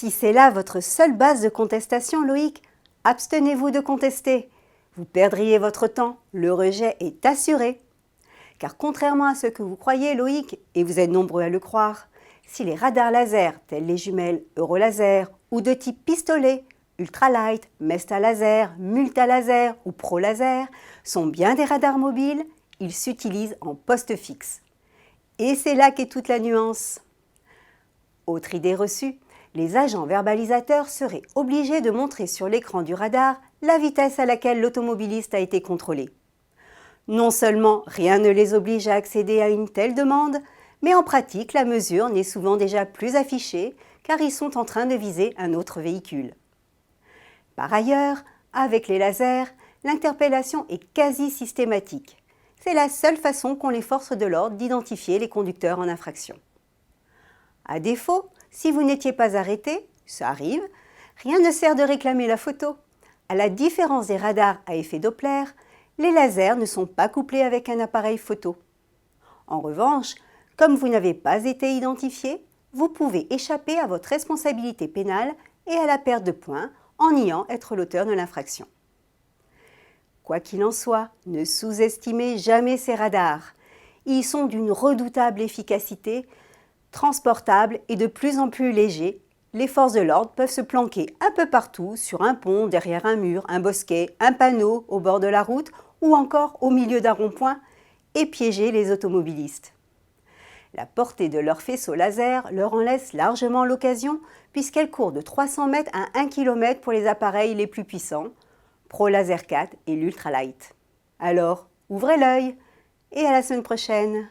Si c'est là votre seule base de contestation, Loïc, abstenez-vous de contester. Vous perdriez votre temps, le rejet est assuré. Car contrairement à ce que vous croyez, Loïc, et vous êtes nombreux à le croire, si les radars laser, tels les jumelles Eurolaser ou de type pistolet, ultralight, Mesta laser, multalaser ou prolaser, sont bien des radars mobiles, ils s'utilisent en poste fixe. Et c'est là qu'est toute la nuance. Autre idée reçue, les agents verbalisateurs seraient obligés de montrer sur l'écran du radar la vitesse à laquelle l'automobiliste a été contrôlé. Non seulement rien ne les oblige à accéder à une telle demande, mais en pratique, la mesure n'est souvent déjà plus affichée car ils sont en train de viser un autre véhicule. Par ailleurs, avec les lasers, l'interpellation est quasi systématique. C'est la seule façon qu'ont les forces de l'ordre d'identifier les conducteurs en infraction. À défaut, si vous n'étiez pas arrêté, ça arrive, rien ne sert de réclamer la photo. À la différence des radars à effet Doppler, les lasers ne sont pas couplés avec un appareil photo. En revanche, comme vous n'avez pas été identifié, vous pouvez échapper à votre responsabilité pénale et à la perte de points en niant être l'auteur de l'infraction. Quoi qu'il en soit, ne sous-estimez jamais ces radars. Ils sont d'une redoutable efficacité, transportables et de plus en plus légers. Les forces de l'ordre peuvent se planquer un peu partout, sur un pont, derrière un mur, un bosquet, un panneau, au bord de la route ou encore au milieu d'un rond-point et piéger les automobilistes. La portée de leur faisceau laser leur en laisse largement l'occasion puisqu'elle court de 300 mètres à 1 km pour les appareils les plus puissants, ProLaser 4 et l'Ultralight. Alors, ouvrez l'œil et à la semaine prochaine.